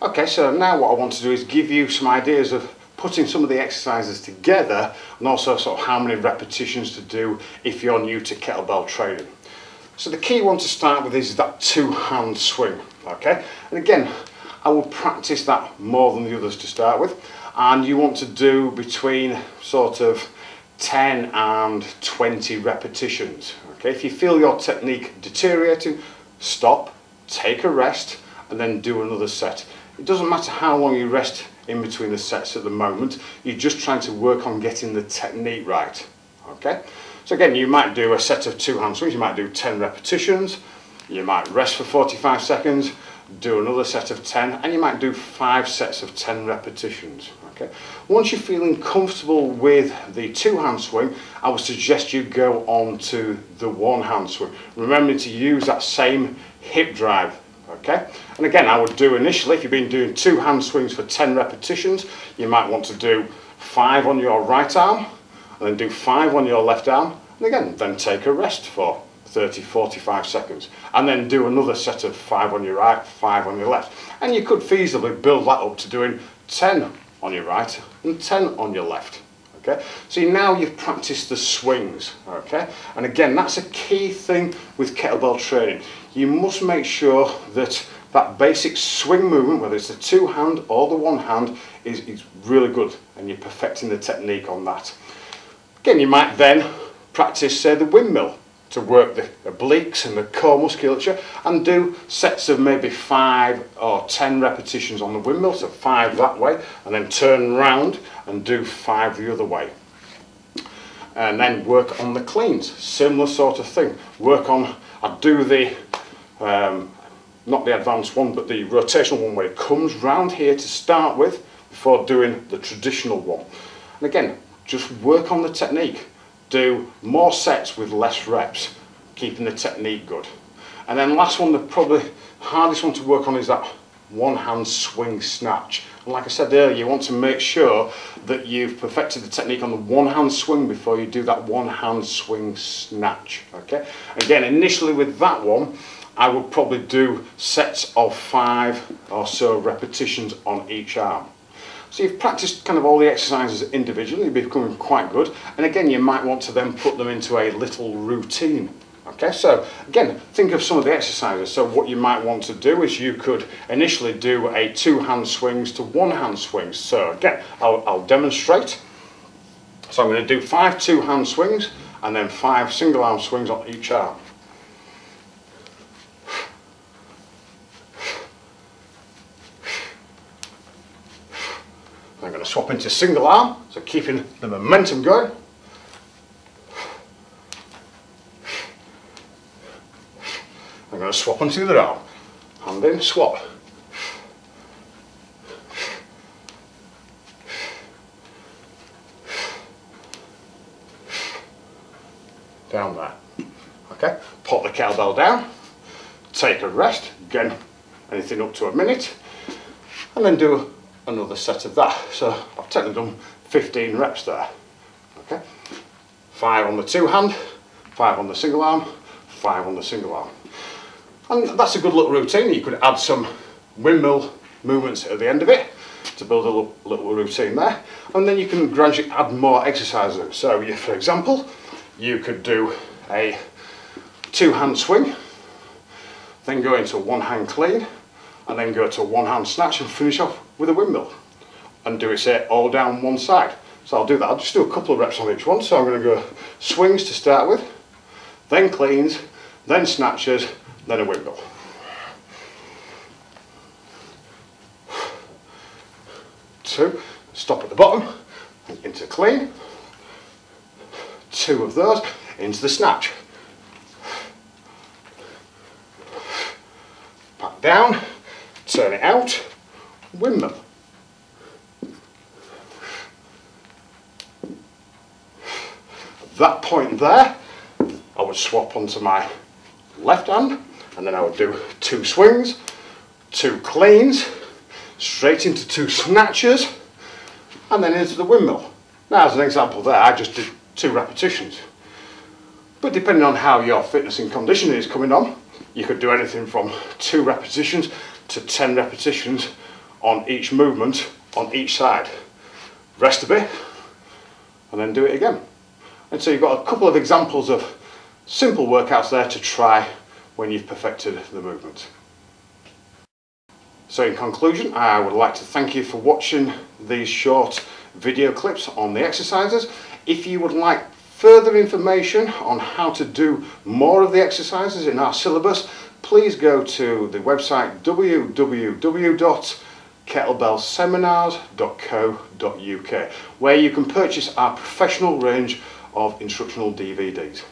Okay, so now what I want to do is give you some ideas of putting some of the exercises together, and also sort of how many repetitions to do if you're new to kettlebell training. So the key one to start with is that two-hand swing, okay? And again, I will practice that more than the others to start with, and you want to do between sort of 10 and 20 repetitions, okay? If you feel your technique deteriorating, stop, take a rest, and then do another set. It doesn't matter how long you rest in between the sets at the moment, you're just trying to work on getting the technique right, okay? So again, you might do a set of two-hand swings, you might do 10 repetitions, you might rest for 45 seconds, do another set of 10, and you might do 5 sets of 10 repetitions, okay? Once you're feeling comfortable with the two-hand swing, I would suggest you go on to the one-hand swing. Remember to use that same hip drive. Okay, and again, I would do initially, if you've been doing two-hand swings for 10 repetitions, you might want to do 5 on your right arm, and then do 5 on your left arm, and again, then take a rest for 30-45 seconds, and then do another set of 5 on your right, 5 on your left, and you could feasibly build that up to doing 10 on your right and 10 on your left. Okay, so now you've practiced the swings, okay, and again, that's a key thing with kettlebell training. You must make sure that that basic swing movement, whether it's the two-hand or the one-hand, is really good, and you're perfecting the technique on that. Again, you might then practice, say, the windmill to work the obliques and the core musculature, and do sets of maybe 5 or 10 repetitions on the windmill, so 5 that way, and then turn round and do 5 the other way. And then work on the cleans, similar sort of thing. Work on, I do the, not the advanced one, but the rotational one where it comes round here to start with before doing the traditional one. And again, just work on the technique. Do more sets with less reps, keeping the technique good. And then last one, the probably hardest one to work on is that one-hand swing snatch. And like I said earlier, you want to make sure that you've perfected the technique on the one-hand swing before you do that one-hand swing snatch, okay? Again, initially with that one, I would probably do sets of 5 or so repetitions on each arm. So you've practiced kind of all the exercises individually, you're becoming quite good, and again you might want to then put them into a little routine. Okay, so again, think of some of the exercises. So what you might want to do is you could initially do a two-hand swings to one-hand swings. So again, I'll demonstrate. So I'm going to do 5 two-hand swings and then 5 single-arm swings on each arm. I'm going to swap into single arm, so keeping the momentum going. I'm going to swap onto the other arm. Hand in, swap. Down there. Okay, put the kettlebell down, take a rest, again, anything up to a minute, and then do another set of that. So I've technically done 15 reps there. Okay, 5 on the two-hand, 5 on the single arm, 5 on the single arm. And that's a good little routine. You could add some windmill movements at the end of it to build a little routine there. And then you can gradually add more exercises. So you, for example, you could do a two-hand swing, then go into a one-hand clean, and then go to a one-hand snatch and finish off with a windmill. And do it, say, all down one side. So I'll do that. I'll just do a couple of reps on each one. So I'm going to go swings to start with, then cleans, then snatches, then a windmill. Two, stop at the bottom, into clean, 2 of those, into the snatch. Back down, turn it out, windmill. At that point there, I would swap onto my left hand, and then I would do 2 swings, 2 cleans, straight into 2 snatches, and then into the windmill. Now, as an example there, I just did 2 repetitions. But depending on how your fitness and conditioning is coming on, you could do anything from 2 repetitions to 10 repetitions on each movement on each side. Rest a bit and then do it again. And so you've got a couple of examples of simple workouts there to try when you've perfected the movement. So in conclusion, I would like to thank you for watching these short video clips on the exercises. If you would like further information on how to do more of the exercises in our syllabus, please go to the website www.kettlebellseminars.co.uk, where you can purchase our professional range of instructional DVDs.